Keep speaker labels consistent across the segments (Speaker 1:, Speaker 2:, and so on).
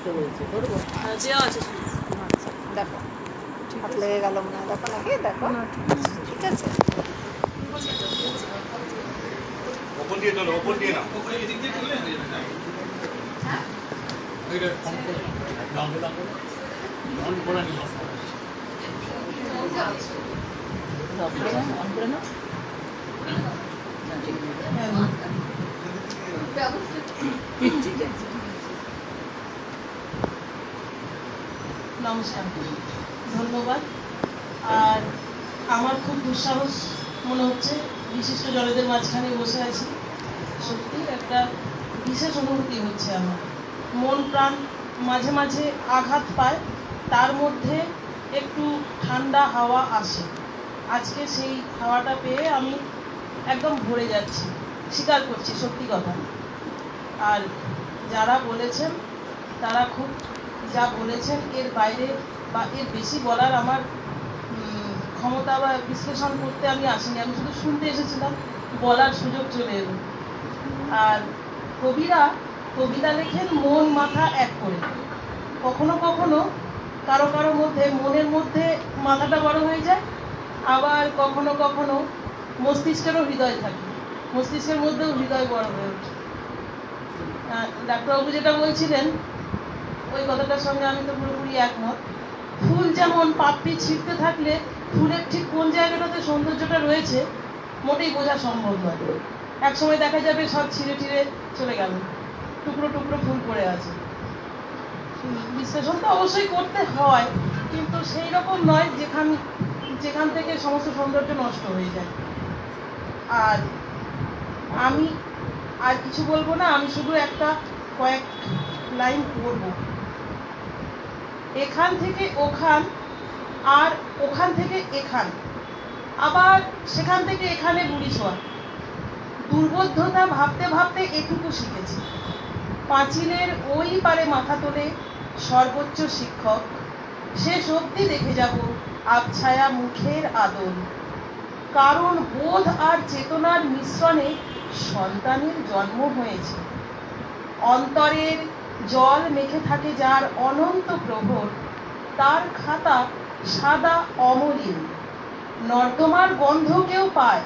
Speaker 1: করতে বলছে, করবো?
Speaker 2: দেওয়া আছে।
Speaker 1: আচ্ছা, দেখো হাত লেগে গেল মনে হয়, দেখো নাকি, দেখো ঠিক আছে।
Speaker 3: ওপর দিয়ে তোলো, ওপর দিয়ে নাও।
Speaker 1: অন করে নাও, অন করে নাও। ঠিক আছে।
Speaker 2: নমস্কার, ধন্যবাদ। আর আমার খুব দুঃসাহস মনে হচ্ছে, বিশিষ্ট জনেদের মাঝখানে বসে আছি। সত্যি একটা বিশেষ অনুভূতি হচ্ছে আমার। মন প্রাণ মাঝে মাঝে আঘাত পায়, তার মধ্যে একটু ঠান্ডা হাওয়া আসে। আজকে সেই হাওয়াটা পেয়ে আমি একদম ভরে যাচ্ছি, স্বীকার করছি সত্যি কথা। আর যারা বলেছেন তারা খুব, যা বলেছেন এর বাইরে বা এর বেশি বলার আমার ক্ষমতা বা বিশ্লেষণ করতে আমি আসিনি, আমি শুধু শুনতে এসেছিলাম, বলার সুযোগ চলে এলো। আর কবিতা লেখেন মন মাথা এক করে। কখনো কখনো কারো কারো মধ্যে মনের মধ্যে মাথাটা বড় হয়ে যায়, আবার কখনো কখনো মস্তিষ্কেরও হৃদয় থাকে, মস্তিষ্কের মধ্যেও হৃদয় বড় হয়ে ওঠে। ডাক্তারবাবু যেটা বলছিলেন ওই কথাটার সঙ্গে আমি তো পুরোপুরি একমত। ফুল যেমন পাপড়ি ছিঁড়তে থাকলে ফুলের ঠিক কোন জায়গাটাতে সৌন্দর্যটা রয়েছে মোটেই বোঝা সম্ভব নয়। এক সময় দেখা যাবে সব ছিঁড়ে ছিঁড়ে চলে গেল, টুকরো টুকরো ফুল পড়ে আছে। বিশ্লেষণ তো অবশ্যই করতে হয়, কিন্তু সেই রকম নয় যেখান থেকে সমস্ত সৌন্দর্য নষ্ট হয়ে যায়। আর আমি আর কিছু বলবো না, আমি শুধু একটা কয়েক লাইন পড়ব। এখান থেকে ওখান, আর ওখান থেকে এখান, আবার সেখান থেকে এখানে বুড়ি ছোঁয়া। দুর্বোধ্যতা ভাবতে ভাবতে এটুকু শিখেছি, পাঁচিলের ওই পারে মাথা তোলে সর্বোচ্চ শিক্ষক, শেষ অবধি দেখে যাব আবছায়া মুখের আদল। কারণ বোধ আর চেতনার মিশ্রণে সন্তানের জন্ম হয়েছে। অন্তরের জল মেখে থাকে যার অনন্ত প্রহর, তার খাতা সাদা অমলিন। নর্দমার গন্ধ কেউ পায়,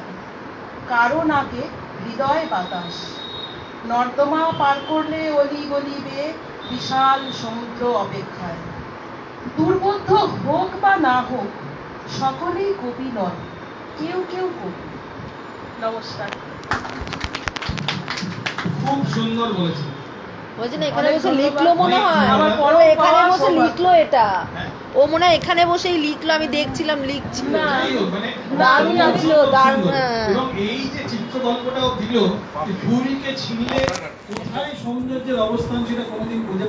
Speaker 2: কারো নাকে হৃদয় বাতাস। নর্দমা পার করলে অলি গলি বেয়ে বিশাল সমুদ্র অপেক্ষায়। দুর্বোধ্য হোক বা না হোক, সকলেই কবি নয়, কেউ কেউ কবি। নমস্কার।
Speaker 4: খুব সুন্দর বলেছে।
Speaker 1: বলছি না এখানে বসে লিখলো মনে হয়,
Speaker 2: আমার
Speaker 1: ও
Speaker 2: পরম
Speaker 1: এখানে
Speaker 2: পাওয়া
Speaker 1: বসে
Speaker 2: সৌভাগ্য।
Speaker 1: লিখলো এটা,
Speaker 4: হ্যাঁ।
Speaker 1: ও মনে হয় এখানে বসেই লিখলো, আমি দেখছিলাম লিখছিল।
Speaker 2: না।
Speaker 4: যাই হোক, মানে
Speaker 1: দারুণ
Speaker 4: সুন্দর,
Speaker 1: ছিল,
Speaker 4: সুন্দর।
Speaker 1: দারুণ, হ্যাঁ।
Speaker 4: এবং এই যে চিত্রকল্পটাও দিল, যে ফুলকে ছিনলে কোথায় সৌন্দর্যের অবস্থান সেটা কোনোদিন বোঝা